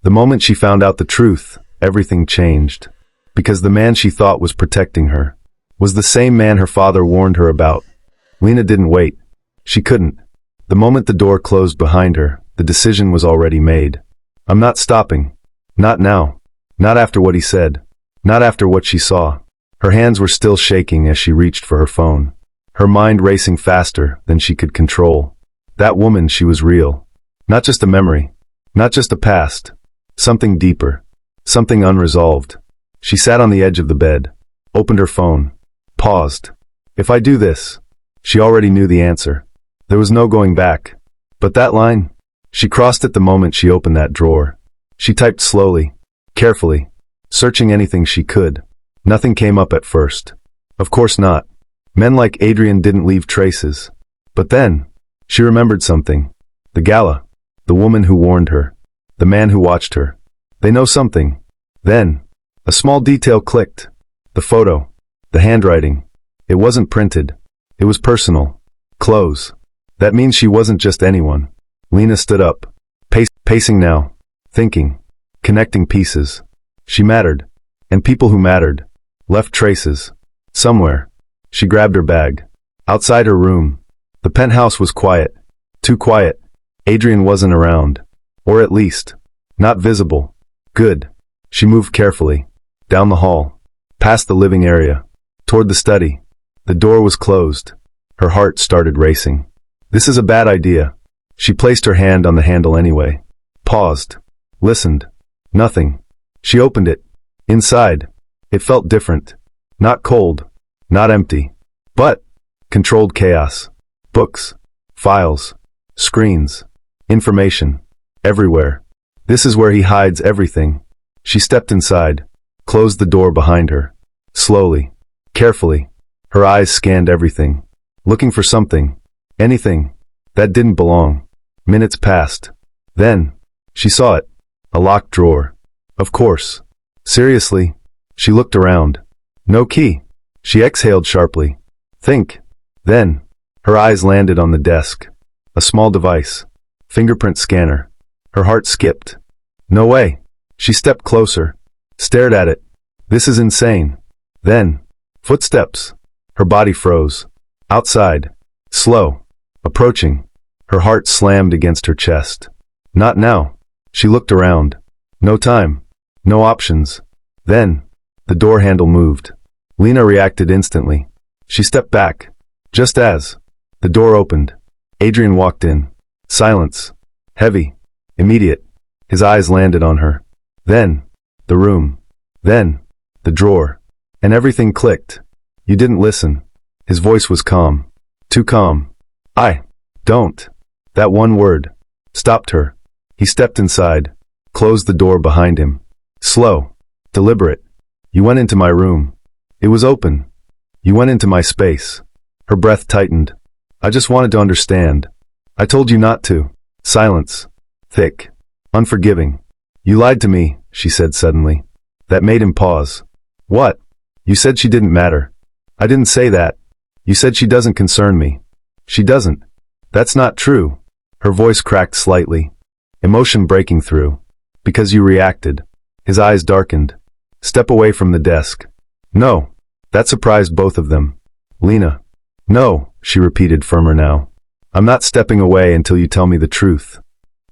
The moment she found out the truth, everything changed. Because the man she thought was protecting her was the same man her father warned her about. Lena didn't wait. She couldn't. The moment the door closed behind her, the decision was already made. I'm not stopping. Not now. Not after what he said. Not after what she saw. Her hands were still shaking as she reached for her phone. Her mind racing faster than she could control. That woman, she was real. Not just a memory. Not just a past. Something deeper. Something unresolved. She sat on the edge of the bed. Opened her phone. Paused. If I do this. She already knew the answer. There was no going back. But that line? She crossed it the moment she opened that drawer. She typed slowly. Carefully. Searching anything she could. Nothing came up at first. Of course not. Men like Adrian didn't leave traces. But then, she remembered something. The gala. The woman who warned her. The man who watched her. They know something. Then, a small detail clicked. The photo. The handwriting. It wasn't printed. It was personal. Close. That means she wasn't just anyone. Lena stood up. Pacing now. Thinking. Connecting pieces. She mattered. And people who mattered. Left traces. Somewhere. She grabbed her bag. Outside her room. The penthouse was quiet. Too quiet. Adrian wasn't around. Or at least, not visible. Good. She moved carefully. Down the hall. Past the living area. Toward the study. The door was closed. Her heart started racing. This is a bad idea. She placed her hand on the handle anyway. Paused. Listened. Nothing. She opened it. Inside. It felt different. Not cold. Not empty. But controlled chaos. Books. Files. Screens. Information. Everywhere. This is where he hides everything. She stepped inside. Closed the door behind her. Slowly. Carefully. Her eyes scanned everything. Looking for something. Anything. That didn't belong. Minutes passed. Then, she saw it. A locked drawer. Of course. Seriously. She looked around. No key. She exhaled sharply. Think. Then, her eyes landed on the desk. A small device. Fingerprint scanner. Her heart skipped. No way. She stepped closer. Stared at it. This is insane. Then, footsteps. Her body froze. Outside. Slow. Approaching. Her heart slammed against her chest. Not now. She looked around. No time. No options. Then, the door handle moved. Lena reacted instantly. She stepped back. Just as the door opened. Adrian walked in. Silence. Heavy. Immediate. His eyes landed on her. Then, the room. Then, the drawer. And everything clicked. You didn't listen. His voice was calm. Too calm. I don't. That one word stopped her. He stepped inside. Closed the door behind him. Slow. Deliberate. You went into my room. It was open. You went into my space. Her breath tightened. I just wanted to understand. I told you not to. Silence. Thick. Unforgiving. You lied to me, she said suddenly. That made him pause. What? You said she didn't matter. I didn't say that. You said she doesn't concern me. She doesn't. That's not true. Her voice cracked slightly. Emotion breaking through. Because you reacted. His eyes darkened. Step away from the desk. No. That surprised both of them. Lena. No, she repeated firmer now. I'm not stepping away until you tell me the truth.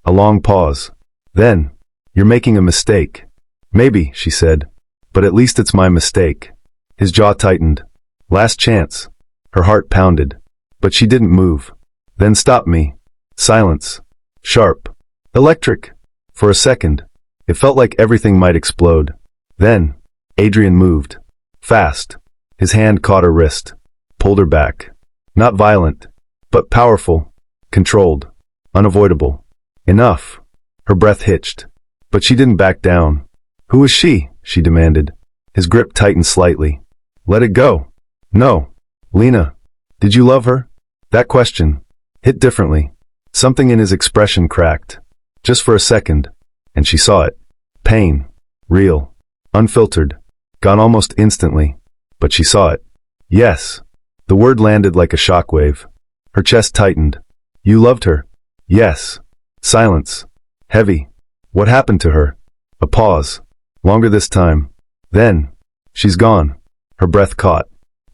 A long pause. Then, you're making a mistake. Maybe, she said. But at least it's my mistake. His jaw tightened. Last chance. Her heart pounded. But she didn't move. Then stop me. Silence. Sharp. Electric. For a second, it felt like everything might explode. Then, Adrian moved. Fast. His hand caught her wrist. Pulled her back. Not violent, but powerful. Controlled. Unavoidable. Enough. Her breath hitched. But she didn't back down. Who is she? She demanded. His grip tightened slightly. Let it go. No. Lena. Did you love her? That question hit differently. Something in his expression cracked. Just for a second. And she saw it. Pain. Real. Unfiltered. Gone almost instantly. But she saw it. Yes. The word landed like a shockwave. Her chest tightened. You loved her? Yes. Silence. Heavy. What happened to her? A pause. Longer this time. Then, she's gone. Her breath caught.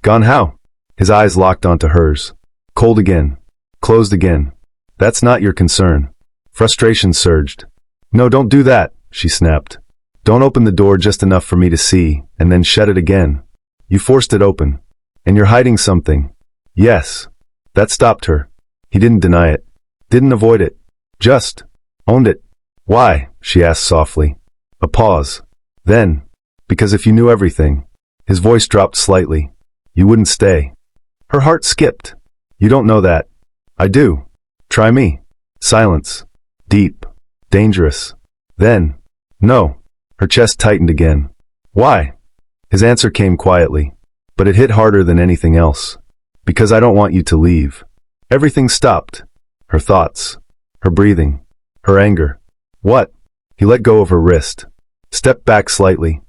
Gone how? His eyes locked onto hers. Cold again. Closed again. That's not your concern. Frustration surged. No, don't do that, she snapped. Don't open the door just enough for me to see, and then shut it again. You forced it open. And you're hiding something. Yes. That stopped her. He didn't deny it. Didn't avoid it. Just owned it. Why? She asked softly. A pause. Then, because if you knew everything, his voice dropped slightly, you wouldn't stay. Her heart skipped. You don't know that. I do. Try me. Silence. Deep. Dangerous. Then, no. Her chest tightened again. Why? His answer came quietly, but it hit harder than anything else. Because I don't want you to leave. Everything stopped. Her thoughts. Her breathing. Her anger. What? He let go of her wrist. Stepped back slightly.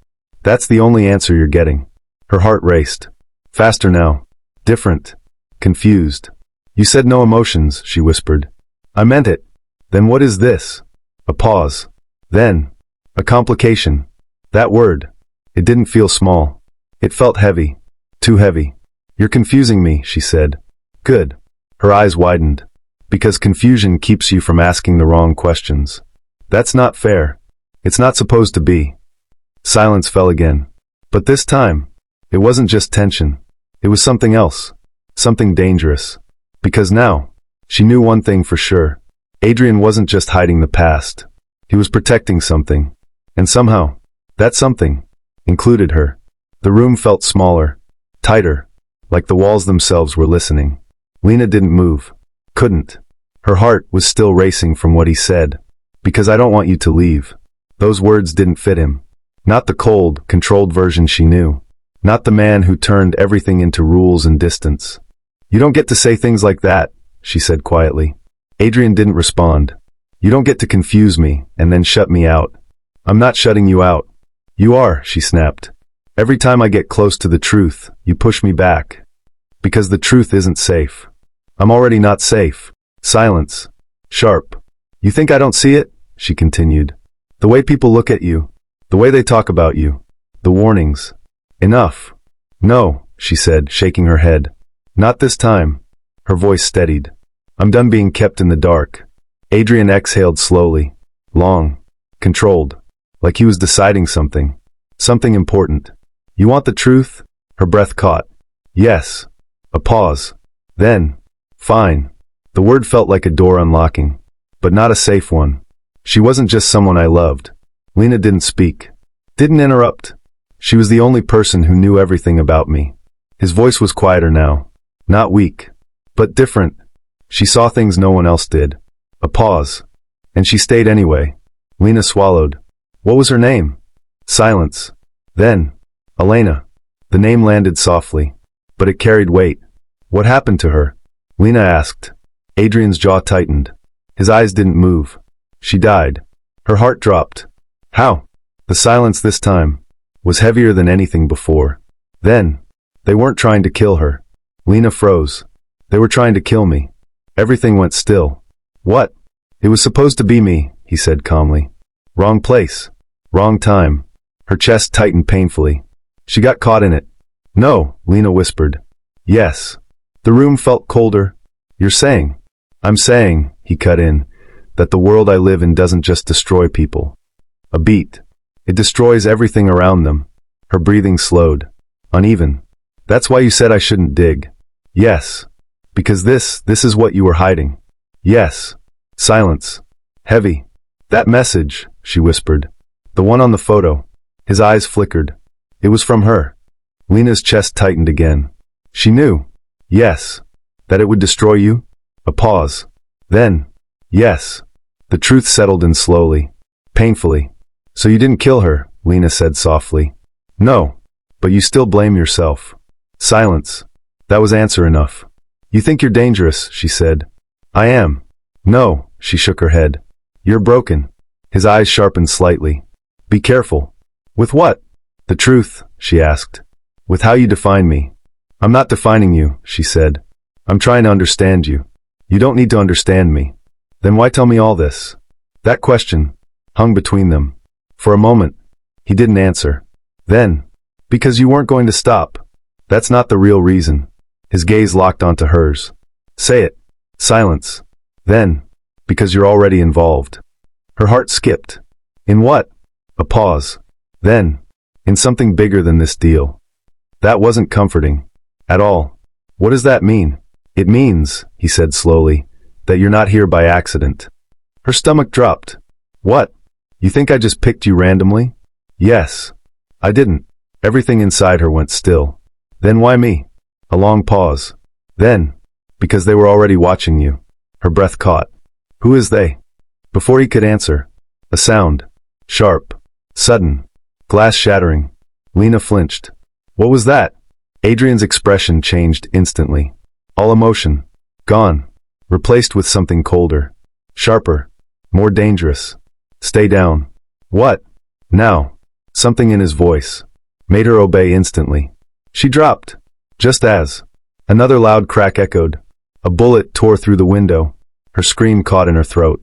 That's the only answer you're getting. Her heart raced. Faster now. Different. Confused. You said no emotions, she whispered. I meant it. Then what is this? A pause. Then, a complication. That word. It didn't feel small. It felt heavy. Too heavy. You're confusing me, she said. Good. Her eyes widened. Because confusion keeps you from asking the wrong questions. That's not fair. It's not supposed to be. Silence fell again. But this time, it wasn't just tension. It was something else. Something dangerous. Because now, she knew one thing for sure. Adrian wasn't just hiding the past. He was protecting something. And somehow, that something included her. The room felt smaller, tighter, like the walls themselves were listening. Lena didn't move. Couldn't. Her heart was still racing from what he said. Because I don't want you to leave. Those words didn't fit him. Not the cold, controlled version she knew. Not the man who turned everything into rules and distance. You don't get to say things like that, she said quietly. Adrian didn't respond. You don't get to confuse me and then shut me out. I'm not shutting you out. You are, she snapped. Every time I get close to the truth, you push me back. Because the truth isn't safe. I'm already not safe. Silence. Sharp. You think I don't see it? She continued. The way people look at you. The way they talk about you. The warnings. Enough. No, she said, shaking her head. Not this time. Her voice steadied. I'm done being kept in the dark. Adrian exhaled slowly. Long. Controlled. Like he was deciding something. Something important. You want the truth? Her breath caught. Yes. A pause. Then. Fine. The word felt like a door unlocking. But not a safe one. She wasn't just someone I loved. Lena didn't speak. Didn't interrupt. She was the only person who knew everything about me. His voice was quieter now. Not weak. But different. She saw things no one else did. A pause. And she stayed anyway. Lena swallowed. What was her name? Silence. Then. Elena. The name landed softly. But it carried weight. What happened to her? Lena asked. Adrian's jaw tightened. His eyes didn't move. She died. Her heart dropped. How? The silence this time was heavier than anything before. Then, they weren't trying to kill her. Lena froze. They were trying to kill me. Everything went still. What? It was supposed to be me, he said calmly. Wrong place. Wrong time. Her chest tightened painfully. She got caught in it. No, Lena whispered. Yes. The room felt colder. You're saying. I'm saying, he cut in, that the world I live in doesn't just destroy people. A beat. It destroys everything around them. Her breathing slowed. Uneven. That's why you said I shouldn't dig. Yes. Because this is what you were hiding. Yes. Silence. Heavy. That message, she whispered. The one on the photo. His eyes flickered. It was from her. Lena's chest tightened again. She knew. Yes. That it would destroy you? A pause. Then. Yes. The truth settled in slowly. Painfully. So you didn't kill her, Lena said softly. No. But you still blame yourself. Silence. That was answer enough. You think you're dangerous, she said. I am. No, she shook her head. You're broken. His eyes sharpened slightly. Be careful. With what? The truth, she asked. With how you define me. I'm not defining you, she said. I'm trying to understand you. You don't need to understand me. Then why tell me all this? That question hung between them. For a moment, he didn't answer. Then, because you weren't going to stop. That's not the real reason. His gaze locked onto hers. Say it. Silence. Then, because you're already involved. Her heart skipped. In what? A pause. Then, in something bigger than this deal. That wasn't comforting. At all. What does that mean? It means, he said slowly, that you're not here by accident. Her stomach dropped. What? You think I just picked you randomly? Yes. I didn't. Everything inside her went still. Then why me? A long pause. Then, because they were already watching you. Her breath caught. Who is they? Before he could answer, a sound. Sharp. Sudden. Glass shattering. Lena flinched. What was that? Adrian's expression changed instantly. All emotion. Gone. Replaced with something colder. Sharper. More dangerous. Stay down. What? Now. Something in his voice made her obey instantly. She dropped. Just as another loud crack echoed. A bullet tore through the window. Her scream caught in her throat.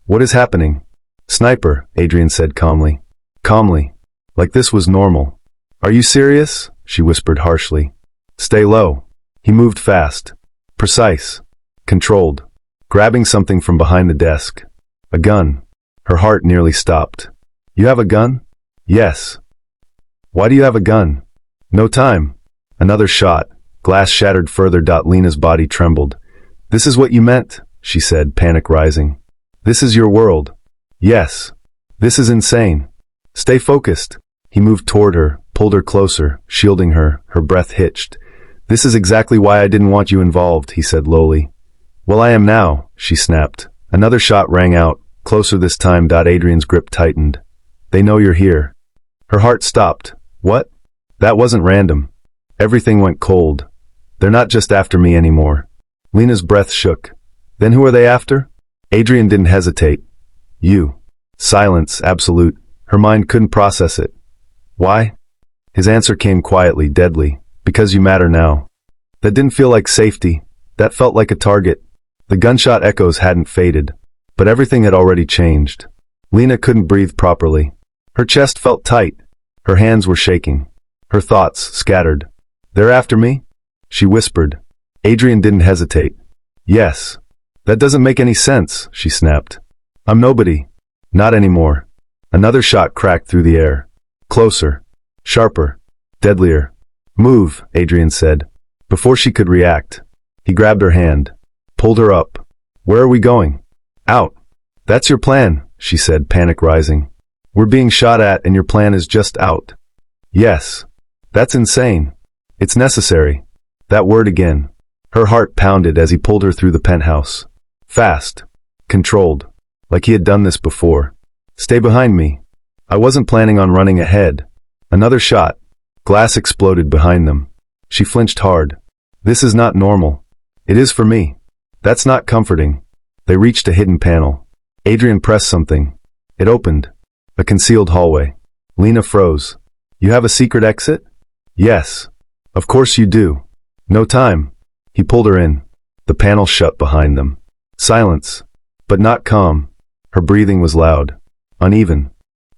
What is happening? Sniper, Adrian said calmly. Calmly. Like this was normal. Are you serious? She whispered harshly. Stay low. He moved fast. Precise. Controlled. Grabbing something from behind the desk. A gun. Her heart nearly stopped. You have a gun? Yes. Why do you have a gun? No time. Another shot. Glass shattered further. Lena's body trembled. This is what you meant, she said, panic rising. This is your world. Yes. This is insane. Stay focused. He moved toward her, pulled her closer, shielding her, her breath hitched. This is exactly why I didn't want you involved, he said lowly. Well, I am now, she snapped. Another shot rang out, closer this time. Adrian's grip tightened. They know you're here. Her heart stopped. What? That wasn't random. Everything went cold. They're not just after me anymore. Lena's breath shook. Then who are they after? Adrian didn't hesitate. You. Silence, absolute. Her mind couldn't process it. Why? His answer came quietly, deadly. Because you matter now. That didn't feel like safety. That felt like a target. The gunshot echoes hadn't faded. But everything had already changed. Lena couldn't breathe properly. Her chest felt tight. Her hands were shaking. Her thoughts scattered. They're after me? She whispered. Adrian didn't hesitate. Yes. That doesn't make any sense, she snapped. I'm nobody. Not anymore. Another shot cracked through the air. Closer. Sharper. Deadlier. Move, Adrian said. Before she could react, he grabbed her hand. Pulled her up. Where are we going? Out. That's your plan, she said, panic rising. We're being shot at and your plan is just out. Yes. That's insane. It's necessary. That word again. Her heart pounded as he pulled her through the penthouse. Fast. Controlled. Like he had done this before. Stay behind me. I wasn't planning on running ahead. Another shot. Glass exploded behind them. She flinched hard. This is not normal. It is for me. That's not comforting. They reached a hidden panel. Adrian pressed something. It opened. A concealed hallway. Lena froze. You have a secret exit? Yes. Of course you do. No time. He pulled her in. The panel shut behind them. Silence. But not calm. Her breathing was loud. Uneven.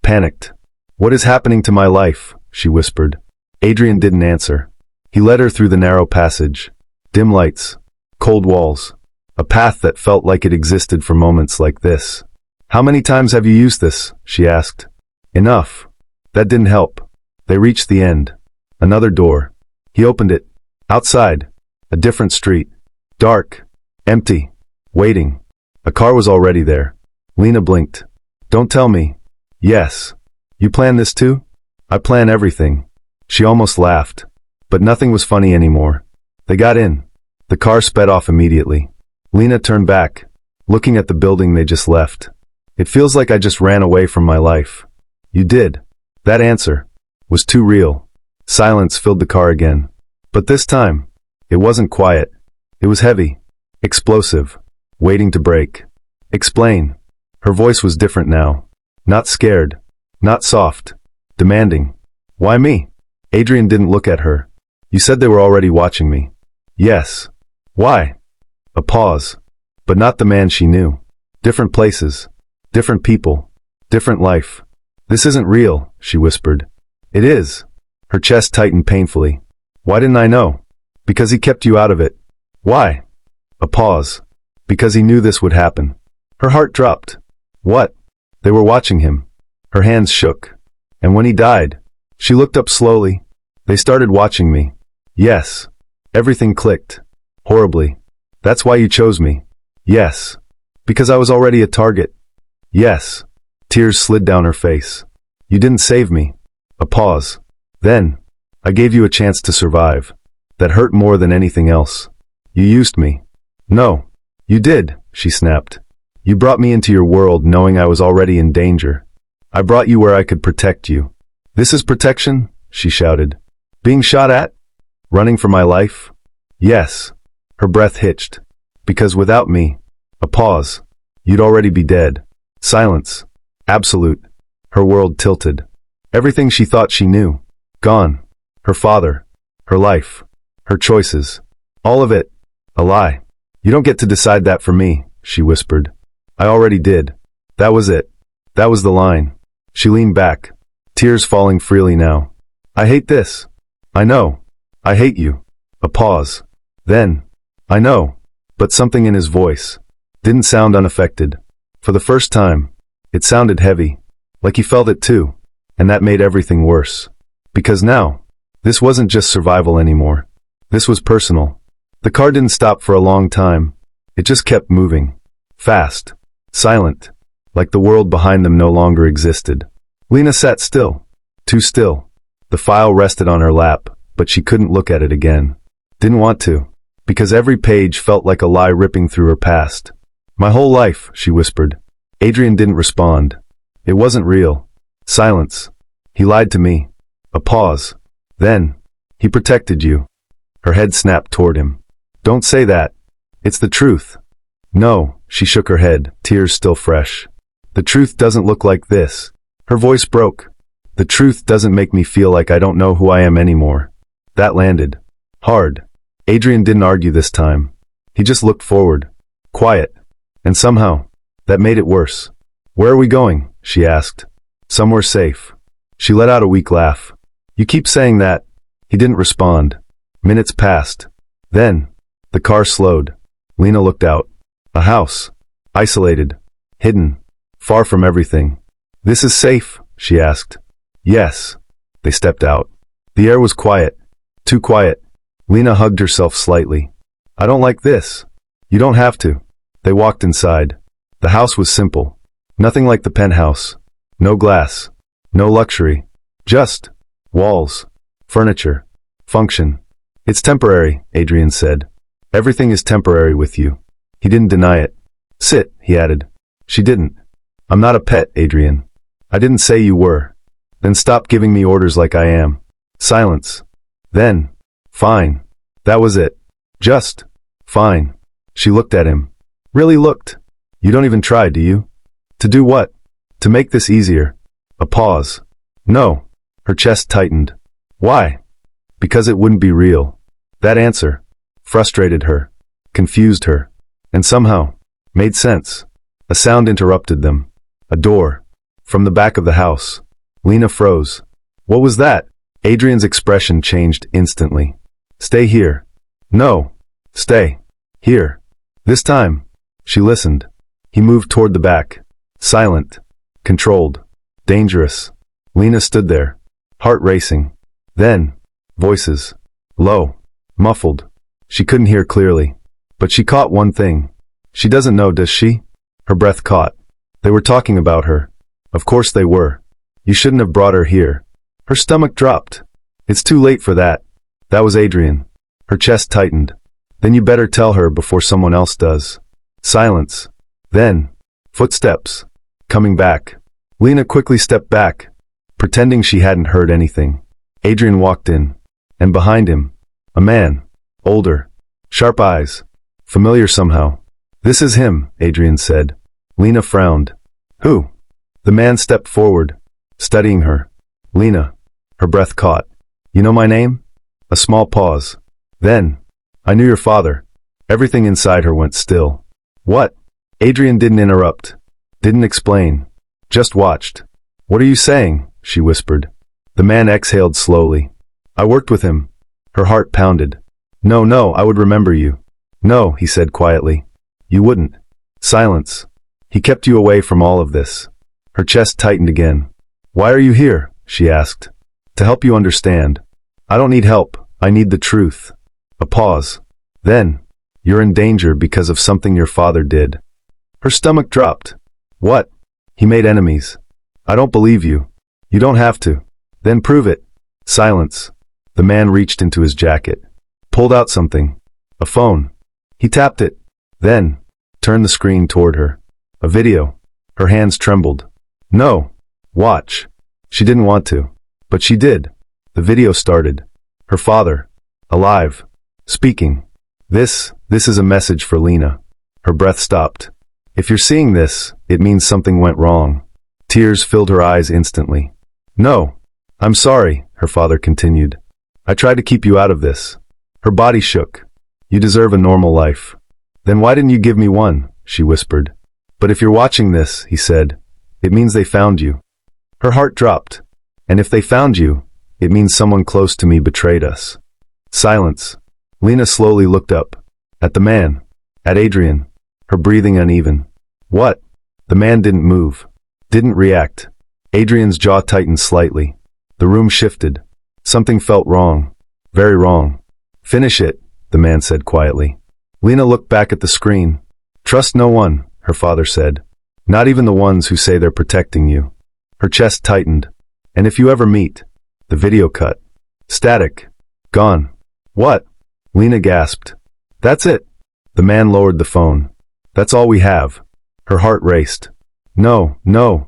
Panicked. What is happening to my life? She whispered. Adrian didn't answer. He led her through the narrow passage. Dim lights. Cold walls. A path that felt like it existed for moments like this. How many times have you used this? She asked. Enough. That didn't help. They reached the end. Another door. He opened it. Outside. A different street. Dark. Empty. Waiting. A car was already there. Lena blinked. Don't tell me. Yes. You plan this too? I plan everything. She almost laughed. But nothing was funny anymore. They got in. The car sped off immediately. Lena turned back, looking at the building they just left. It feels like I just ran away from my life. You did. That answer was too real. Silence filled the car again. But this time, it wasn't quiet. It was heavy, explosive, waiting to break. Explain. Her voice was different now. Not scared, not soft, demanding. Why me? Adrian didn't look at her. You said they were already watching me. Yes. Why? A pause. But not the man she knew. Different places. Different people. Different life. This isn't real, she whispered. It is. Her chest tightened painfully. Why didn't I know? Because he kept you out of it. Why? A pause. Because he knew this would happen. Her heart dropped. What? They were watching him. Her hands shook. And when he died, she looked up slowly. They started watching me. Yes. Everything clicked. Horribly. That's why you chose me. Yes. Because I was already a target. Yes. Tears slid down her face. You didn't save me. A pause. Then, I gave you a chance to survive. That hurt more than anything else. You used me. No. You did, she snapped. You brought me into your world knowing I was already in danger. I brought you where I could protect you. This is protection? She shouted. Being shot at? Running for my life? Yes. Her breath hitched. Because without me, a pause, you'd already be dead. Silence. Absolute. Her world tilted. Everything she thought she knew. Gone. Her father. Her life. Her choices. All of it. A lie. You don't get to decide that for me, she whispered. I already did. That was it. That was the line. She leaned back. Tears falling freely now. I hate this. I know. I hate you. A pause. Then. I know. But something in his voice didn't sound unaffected. For the first time, it sounded heavy. Like he felt it too. And that made everything worse. Because now, this wasn't just survival anymore. This was personal. The car didn't stop for a long time. It just kept moving. Fast. Silent. Like the world behind them no longer existed. Lena sat still. Too still. The file rested on her lap, but she couldn't look at it again. Didn't want to. Because every page felt like a lie ripping through her past. My whole life, she whispered. Adrian didn't respond. It wasn't real. Silence. He lied to me. A pause. Then, he protected you. Her head snapped toward him. Don't say that. It's the truth. No, she shook her head, tears still fresh. The truth doesn't look like this. Her voice broke. The truth doesn't make me feel like I don't know who I am anymore. That landed. Hard. Adrian didn't argue this time. He just looked forward. Quiet. And somehow, that made it worse. Where are we going? She asked. Somewhere safe. She let out a weak laugh. You keep saying that. He didn't respond. Minutes passed. Then, the car slowed. Lena looked out. A house. Isolated. Hidden. Far from everything. This is safe? She asked. Yes. They stepped out. The air was quiet. Too quiet. Lena hugged herself slightly. I don't like this. You don't have to. They walked inside. The house was simple. Nothing like the penthouse. No glass. No luxury. Just walls. Furniture. Function. It's temporary, Adrian said. Everything is temporary with you. He didn't deny it. Sit, he added. She didn't. I'm not a pet, Adrian. I didn't say you were. Then stop giving me orders like I am. Silence. Then. Fine. That was it. Just. Fine. She looked at him. Really looked. You don't even try, do you? To do what? To make this easier. A pause. No. Her chest tightened. Why? Because it wouldn't be real. That answer frustrated her, confused her, and somehow made sense. A sound interrupted them. A door. From the back of the house. Lena froze. What was that? Adrian's expression changed instantly. Stay here. No. Stay. Here. This time. She listened. He moved toward the back. Silent. Controlled. Dangerous. Lena stood there. Heart racing. Then. Voices. Low. Muffled. She couldn't hear clearly. But she caught one thing. She doesn't know, does she? Her breath caught. They were talking about her. Of course they were. You shouldn't have brought her here. Her stomach dropped. It's too late for that. That was Adrian. Her chest tightened. Then you better tell her before someone else does. Silence. Then. Footsteps. Coming back. Lena quickly stepped back, pretending she hadn't heard anything. Adrian walked in. And behind him, a man. Older. Sharp eyes. Familiar somehow. This is him, Adrian said. Lena frowned. Who? The man stepped forward, studying her. Lena. Her breath caught. You know my name? A small pause. Then. I knew your father. Everything inside her went still. What? Adrian didn't interrupt. Didn't explain. Just watched. What are you saying? She whispered. The man exhaled slowly. I worked with him. Her heart pounded. No, I would remember you. No, he said quietly. You wouldn't. Silence. He kept you away from all of this. Her chest tightened again. Why are you here? She asked. To help you understand. I don't need help. I need the truth. A pause. Then, you're in danger because of something your father did. Her stomach dropped. What? He made enemies. I don't believe you. You don't have to. Then prove it. Silence. The man reached into his jacket. Pulled out something. A phone. He tapped it. Then, turned the screen toward her. A video. Her hands trembled. No. Watch. She didn't want to. But she did. The video started. Her father. Alive. Speaking. This is a message for Lena. Her breath stopped. If you're seeing this, it means something went wrong. Tears filled her eyes instantly. No. I'm sorry, her father continued. I tried to keep you out of this. Her body shook. You deserve a normal life. Then why didn't you give me one? She whispered. But if you're watching this, he said, it means they found you. Her heart dropped. And if they found you, it means someone close to me betrayed us. Silence. Lena slowly looked up. At the man. At Adrian. Her breathing uneven. What? The man didn't move. Didn't react. Adrian's jaw tightened slightly. The room shifted. Something felt wrong. Very wrong. Finish it, the man said quietly. Lena looked back at the screen. Trust no one, her father said. Not even the ones who say they're protecting you. Her chest tightened. And if you ever meet. The video cut. Static. Gone. What? Lena gasped. That's it. The man lowered the phone. That's all we have. Her heart raced. No,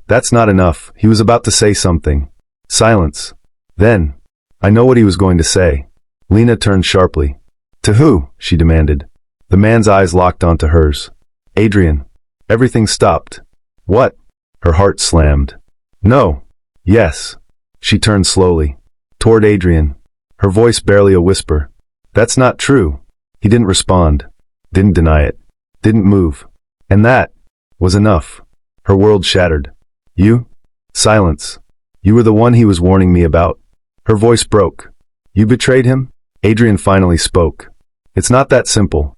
that's not enough. He was about to say something. Silence. Then, I know what he was going to say. Lena turned sharply. To who? She demanded. The man's eyes locked onto hers. Adrian. Everything stopped. What? Her heart slammed. No. Yes. She turned slowly. Toward Adrian. Her voice barely a whisper. That's not true. He didn't respond. Didn't deny it. Didn't move. And that was enough. Her world shattered. You? Silence. You were the one he was warning me about. Her voice broke. You betrayed him? Adrian finally spoke. It's not that simple.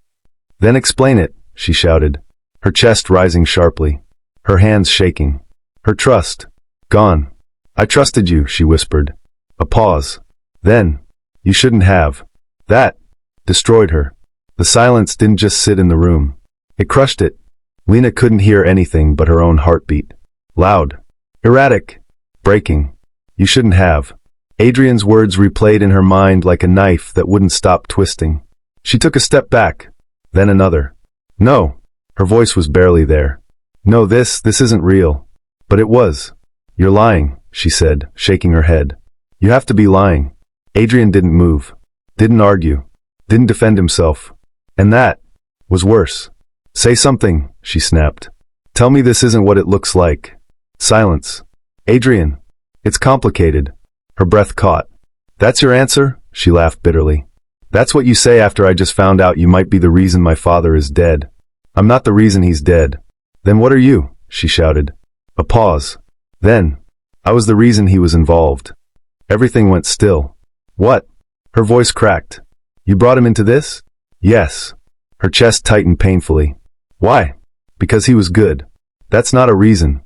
Then explain it, she shouted, her chest rising sharply, her hands shaking. Her trust. Gone. I trusted you, she whispered. A pause. Then. You shouldn't have. That destroyed her. The silence didn't just sit in the room. It crushed it. Lena couldn't hear anything but her own heartbeat. Loud. Erratic. Breaking. You shouldn't have. Adrian's words replayed in her mind like a knife that wouldn't stop twisting. She took a step back. Then another. No. Her voice was barely there. No, this isn't real. But it was. You're lying, she said, shaking her head. You have to be lying. Adrian didn't move. Didn't argue. Didn't defend himself. And that was worse. Say something, she snapped. Tell me this isn't what it looks like. Silence. Adrian. It's complicated. Her breath caught. That's your answer? She laughed bitterly. That's what you say after I just found out you might be the reason my father is dead. I'm not the reason he's dead. Then what are you? She shouted. A pause. Then. I was the reason he was involved. Everything went still. What? Her voice cracked. You brought him into this? Yes. Her chest tightened painfully. Why? Because he was good. That's not a reason.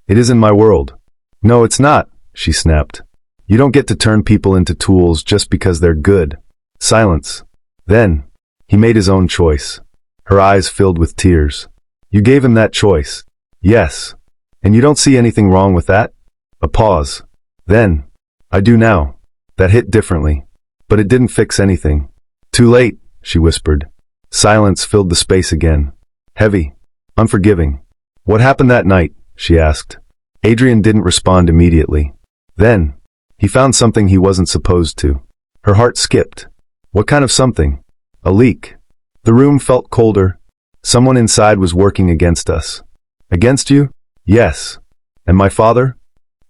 It isn't my world. No, it's not, she snapped. You don't get to turn people into tools just because they're good. Silence. Then, he made his own choice. Her eyes filled with tears. You gave him that choice. Yes. And you don't see anything wrong with that? A pause. Then, I do now. That hit differently. But it didn't fix anything. Too late, she whispered. Silence filled the space again. Heavy. Unforgiving. What happened that night? She asked. Adrian didn't respond immediately. Then, he found something he wasn't supposed to. Her heart skipped. What kind of something? A leak. The room felt colder. Someone inside was working against us. Against you? Yes. And my father?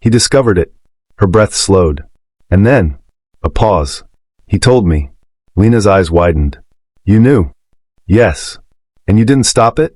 He discovered it. Her breath slowed. And then, a pause. He told me. Lena's eyes widened. You knew? Yes. And you didn't stop it?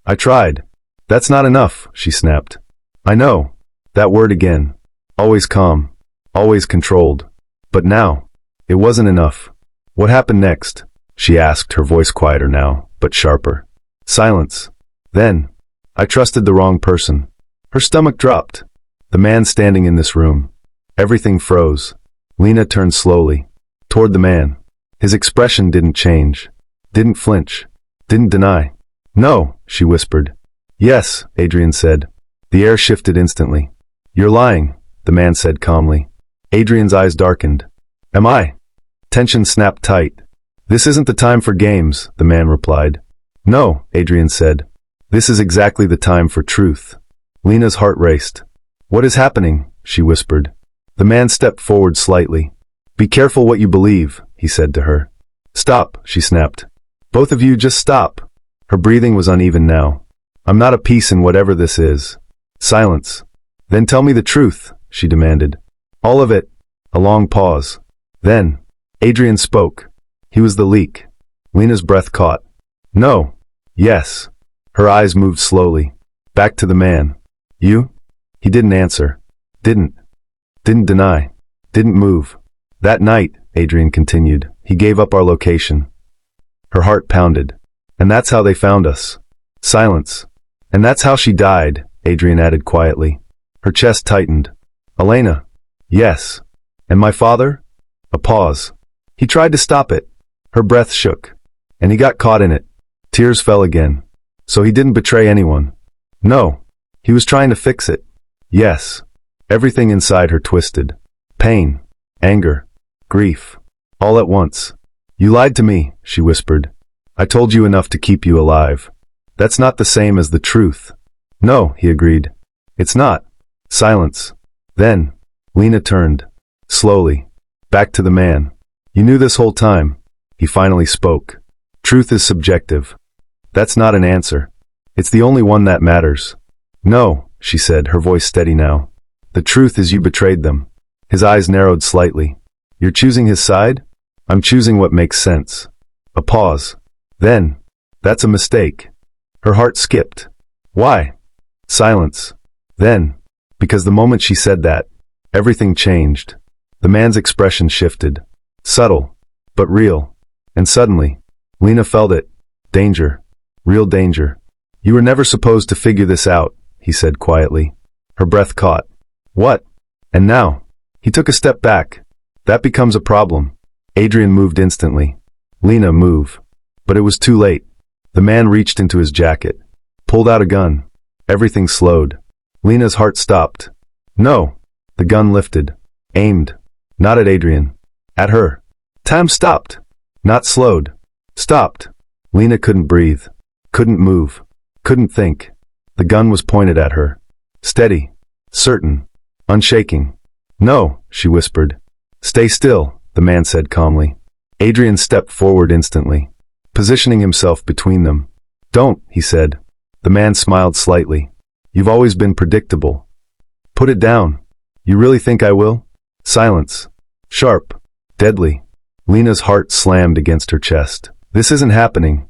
I tried. That's not enough, she snapped. I know. That word again. Always calm. Always controlled. But now, it wasn't enough. What happened next? She asked, her voice quieter now, but sharper. Silence. Then, I trusted the wrong person. Her stomach dropped. The man standing in this room. Everything froze. Lena turned slowly. Toward the man. His expression didn't change. Didn't flinch. Didn't deny. No, she whispered. Yes, Adrian said. The air shifted instantly. You're lying, the man said calmly. Adrian's eyes darkened. Am I? Tension snapped tight. This isn't the time for games, the man replied. No, Adrian said. This is exactly the time for truth. Lena's heart raced. What is happening? She whispered. The man stepped forward slightly. Be careful what you believe, he said to her. Stop, she snapped. Both of you just stop. Her breathing was uneven now. I'm not a piece in whatever this is. Silence. Then tell me the truth, she demanded. All of it. A long pause. Then, Adrian spoke. He was the leak. Lena's breath caught. No. Yes. Her eyes moved slowly. Back to the man. You? He didn't answer. Didn't deny. Didn't move. That night, Adrian continued, he gave up our location. Her heart pounded. And that's how they found us. Silence. And that's how she died, Adrian added quietly. Her chest tightened. Elena. Yes. And my father? A pause. He tried to stop it. Her breath shook. And he got caught in it. Tears fell again. So he didn't betray anyone. No. He was trying to fix it. Yes. Everything inside her twisted. Pain. Anger. Grief. All at once. You lied to me, she whispered. I told you enough to keep you alive. That's not the same as the truth. No, he agreed. It's not. Silence. Then, Lena turned. Slowly. Back to the man. You knew this whole time. He finally spoke. Truth is subjective. That's not an answer. It's the only one that matters. No, she said, her voice steady now. The truth is you betrayed them. His eyes narrowed slightly. You're choosing his side? I'm choosing what makes sense. A pause. Then, that's a mistake. Her heart skipped. Why? Silence. Then, because the moment she said that, everything changed. The man's expression shifted. Subtle, but real. And suddenly, Lena felt it. Danger. Real danger. You were never supposed to figure this out, he said quietly. Her breath caught. What? And now? He took a step back. That becomes a problem. Adrian moved instantly. Lena, move. But it was too late. The man reached into his jacket. Pulled out a gun. Everything slowed. Lena's heart stopped. No. The gun lifted. Aimed. Not at Adrian. At her. Time stopped. Not slowed. Stopped. Lena couldn't breathe. Couldn't move. Couldn't think. The gun was pointed at her. Steady. Certain. Unshaking. No, she whispered. Stay still, the man said calmly. Adrian stepped forward instantly, positioning himself between them. Don't, he said. The man smiled slightly. You've always been predictable. Put it down. You really think I will? Silence. Sharp. Deadly. Lena's heart slammed against her chest. This isn't happening.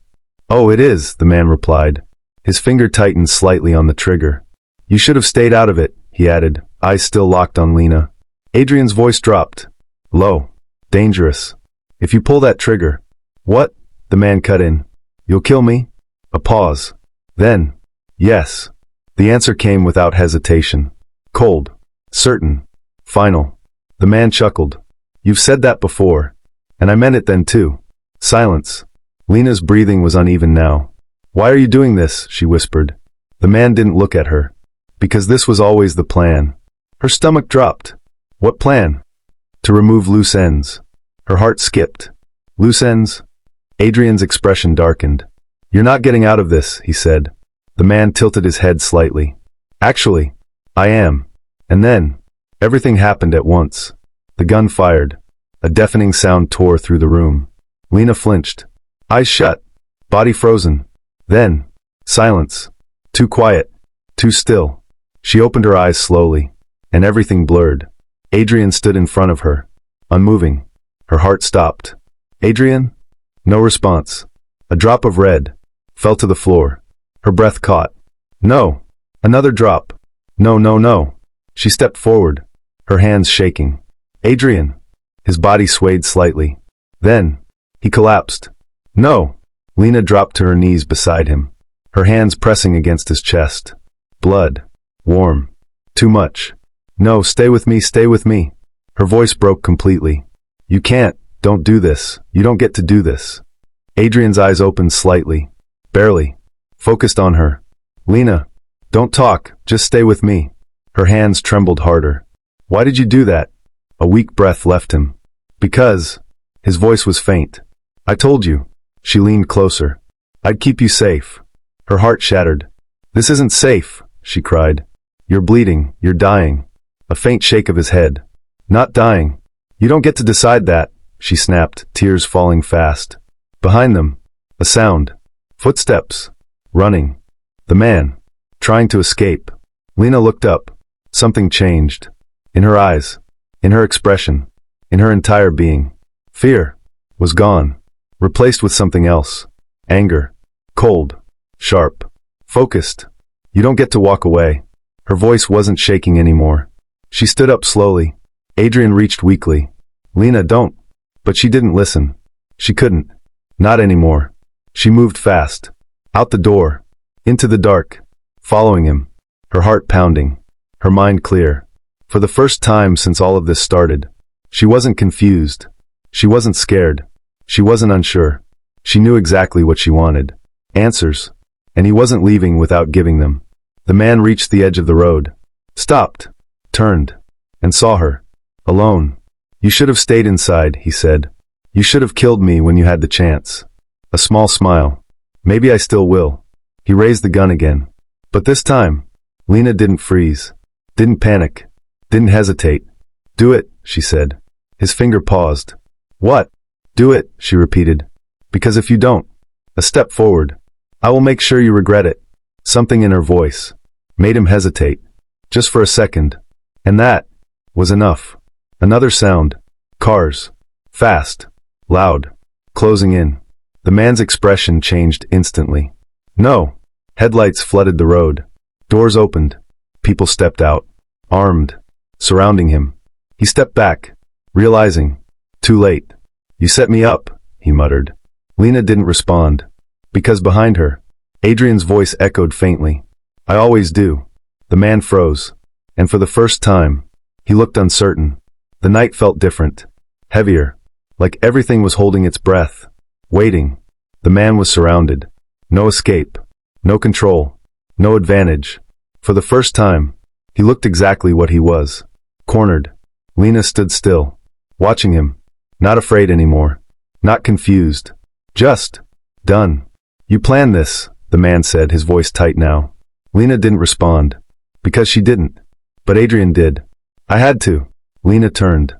Oh, it is, the man replied. His finger tightened slightly on the trigger. You should have stayed out of it, he added, eyes still locked on Lena. Adrian's voice dropped. Low. Dangerous. If you pull that trigger. What? The man cut in. You'll kill me? A pause. Then. Yes. The answer came without hesitation. Cold. Certain. Final. The man chuckled. You've said that before. And I meant it then too. Silence. Lena's breathing was uneven now. Why are you doing this? She whispered. The man didn't look at her. Because this was always the plan. Her stomach dropped. What plan? To remove loose ends. Her heart skipped. Loose ends? Adrian's expression darkened. You're not getting out of this, he said. The man tilted his head slightly. Actually, I am. And then, everything happened at once. The gun fired. A deafening sound tore through the room. Lena flinched. Eyes shut. Body frozen. Then, silence. Too quiet. Too still. She opened her eyes slowly, and everything blurred. Adrian stood in front of her, unmoving. Her heart stopped. Adrian? No response. A drop of red fell to the floor. Her breath caught. No. Another drop. No, no, no. She stepped forward, her hands shaking. Adrian. His body swayed slightly. Then, he collapsed. No. Lena dropped to her knees beside him, her hands pressing against his chest. Blood. Warm. Too much. No, stay with me, stay with me. Her voice broke completely. You can't, don't do this, you don't get to do this. Adrian's eyes opened slightly, barely, focused on her. Lena, don't talk, just stay with me. Her hands trembled harder. Why did you do that? A weak breath left him. Because. His voice was faint. I told you. She leaned closer. I'd keep you safe. Her heart shattered. This isn't safe, she cried. You're bleeding, you're dying. A faint shake of his head. Not dying. You don't get to decide that, she snapped, tears falling fast. Behind them, a sound. Footsteps. Running. The man. Trying to escape. Lena looked up. Something changed. In her eyes. In her expression. In her entire being. Fear. Was gone. Replaced with something else. Anger. Cold. Sharp. Focused. You don't get to walk away. Her voice wasn't shaking anymore. She stood up slowly. Adrian reached weakly. Lena, don't. But she didn't listen. She couldn't. Not anymore. She moved fast. Out the door. Into the dark. Following him. Her heart pounding. Her mind clear. For the first time since all of this started. She wasn't confused. She wasn't scared. She wasn't unsure. She knew exactly what she wanted. Answers. And he wasn't leaving without giving them. The man reached the edge of the road. Stopped. Turned. And saw her. Alone. You should have stayed inside, he said. You should have killed me when you had the chance. A small smile. Maybe I still will. He raised the gun again. But this time, Lena didn't freeze. Didn't panic. Didn't hesitate. Do it, she said. His finger paused. What? Do it, she repeated. Because if you don't, a step forward, I will make sure you regret it. Something in her voice made him hesitate. Just for a second. And that was enough. Another sound. Cars. Fast. Loud. Closing in. The man's expression changed instantly. No. Headlights flooded the road. Doors opened. People stepped out. Armed. Surrounding him. He stepped back. Realizing. Too late. You set me up, he muttered. Lena didn't respond. Because behind her, Adrian's voice echoed faintly. I always do. The man froze. And for the first time, he looked uncertain. The night felt different. Heavier. Like everything was holding its breath. Waiting. The man was surrounded. No escape. No control. No advantage. For the first time, he looked exactly what he was. Cornered. Lena stood still. Watching him. Not afraid anymore. Not confused. Just. Done. You planned this, the man said, his voice tight now. Lena didn't respond. Because she didn't. But Adrian did. I had to. Lena turned.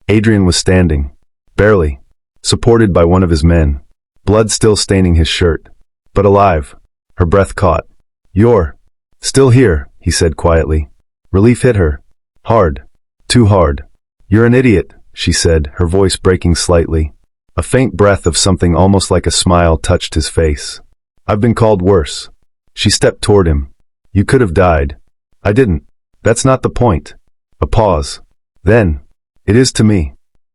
Adrian was standing. Barely. Supported by one of his men. Blood still staining his shirt. But alive. Her breath caught. You're still here, he said quietly. Relief hit her. Hard. Too hard. You're an idiot, she said, her voice breaking slightly. A faint breath of something almost like a smile touched his face. I've been called worse. She stepped toward him. You could have died. I didn't. That's not the point. A pause. Then. It is to me.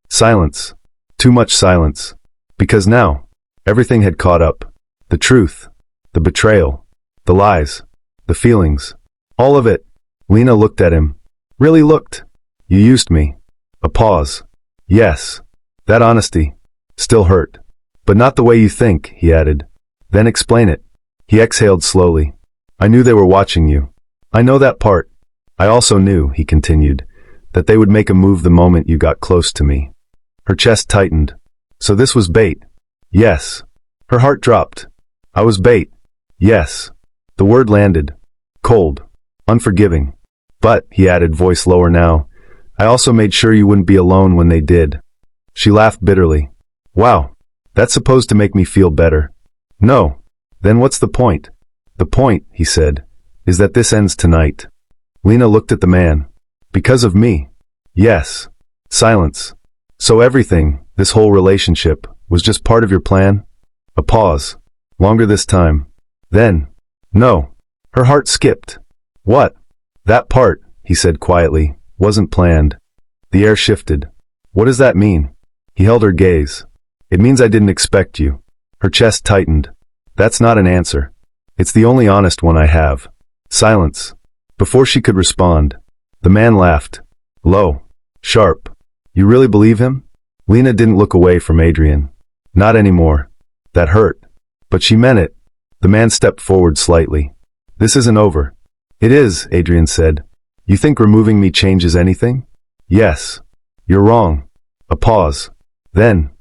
Silence. Too much silence. Because now, everything had caught up. The truth. The betrayal. The lies. The feelings. All of it. Lena looked at him. Really looked. You used me. A pause. Yes. That honesty. Still hurt. But not the way you think, he added. Then explain it. He exhaled slowly. I knew they were watching you. I know that part. I also knew, he continued, that they would make a move the moment you got close to me. Her chest tightened. So this was bait. Yes. Her heart dropped. I was bait. Yes. The word landed. Cold. Unforgiving. But, he added, voice lower now, I also made sure you wouldn't be alone when they did. She laughed bitterly. Wow. That's supposed to make me feel better. No. Then what's the point? The point, he said, is that this ends tonight. Lena looked at the man. Because of me. Yes. Silence. So everything, this whole relationship, was just part of your plan? A pause. Longer this time. Then. No. Her heart skipped. What? That part, he said quietly. Wasn't planned. The air shifted. What does that mean? He held her gaze. It means I didn't expect you. Her chest tightened. That's not an answer. It's the only honest one I have. Silence. Before she could respond, the man laughed. Low. Sharp. You really believe him? Lena didn't look away from Adrian. Not anymore. That hurt. But she meant it. The man stepped forward slightly. This isn't over. It is, Adrian said. You think removing me changes anything? Yes. You're wrong. A pause. Then,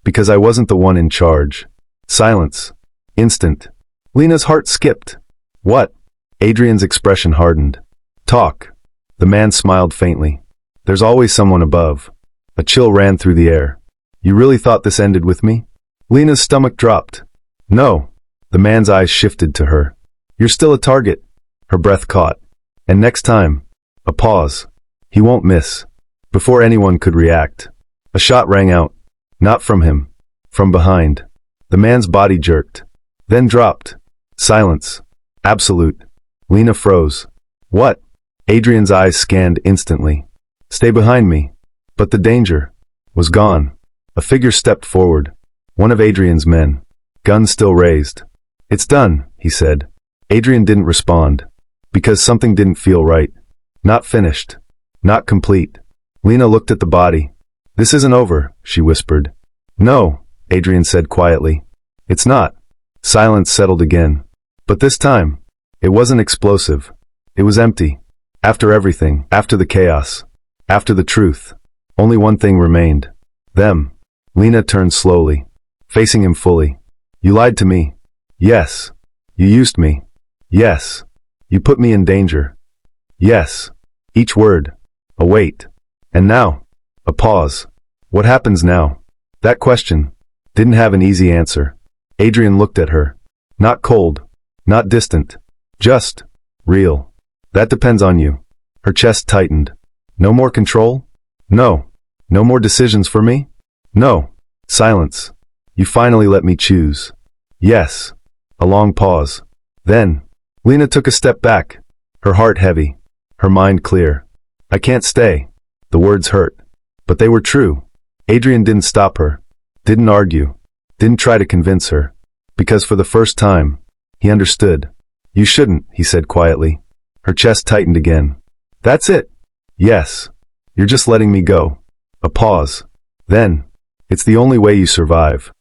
because I wasn't the one in charge. Silence. Instant. Lena's heart skipped. What? Adrian's expression hardened. Talk. The man smiled faintly. There's always someone above. A chill ran through the air. You really thought this ended with me? Lena's stomach dropped. No. The man's eyes shifted to her. You're still a target. Her breath caught. And next time. A pause. He won't miss. Before anyone could react, a shot rang out. Not from him. From behind. The man's body jerked. Then dropped. Silence. Absolute. Lena froze. What? Adrian's eyes scanned instantly. Stay behind me. But the danger was gone. A figure stepped forward. One of Adrian's men. Gun still raised. It's done, he said. Adrian didn't respond. Because something didn't feel right. Not finished. Not complete. Lena looked at the body. This isn't over, she whispered. No, Adrian said quietly. It's not. Silence settled again. But this time, it wasn't explosive. It was empty. After everything, after the chaos, after the truth, only one thing remained. Them. Lena turned slowly, facing him fully. You lied to me. Yes. You used me. Yes. You put me in danger. Yes. Each word. A wait. And now. A pause. What happens now? That question didn't have an easy answer. Adrian looked at her. Not cold. Not distant. Just real. That depends on you. Her chest tightened. No more control? No. No more decisions for me? No. Silence. You finally let me choose. Yes. A long pause. Then, Lena took a step back, her heart heavy, her mind clear. I can't stay. The words hurt. But they were true. Adrian didn't stop her. Didn't argue. Didn't try to convince her. Because for the first time, he understood. You shouldn't, he said quietly. Her chest tightened again. That's it. Yes. You're just letting me go. A pause. Then, it's the only way you survive.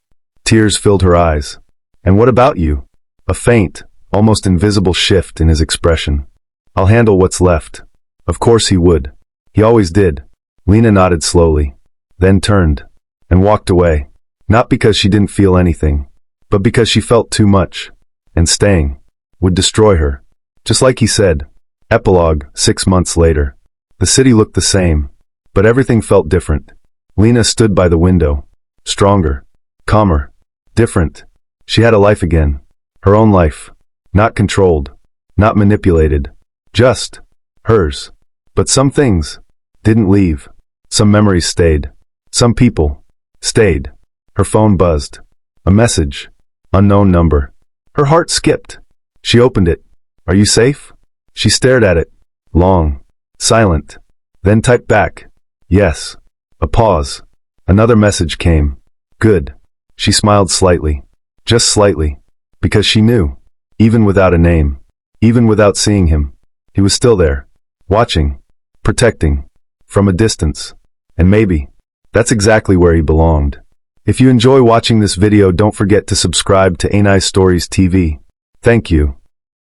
Tears filled her eyes. And what about you? A faint, almost invisible shift in his expression. I'll handle what's left. Of course he would. He always did. Lena nodded slowly, then turned, and walked away. Not because she didn't feel anything, but because she felt too much. And staying would destroy her. Just like he said. Epilogue, 6 months later. The city looked the same, but everything felt different. Lena stood by the window. Stronger. Calmer. Different. She had a life again. Her own life. Not controlled. Not manipulated. Just hers. But some things didn't leave. Some memories stayed. Some people stayed. Her phone buzzed. A message. Unknown number. Her heart skipped. She opened it. Are you safe? She stared at it. Long. Silent. Then typed back. Yes. A pause. Another message came. Good. She smiled slightly. Just slightly. Because she knew. Even without a name. Even without seeing him. He was still there. Watching. Protecting. From a distance. And maybe. That's exactly where he belonged. If you enjoy watching this video, don't forget to subscribe to A Nice Stories TV. Thank you.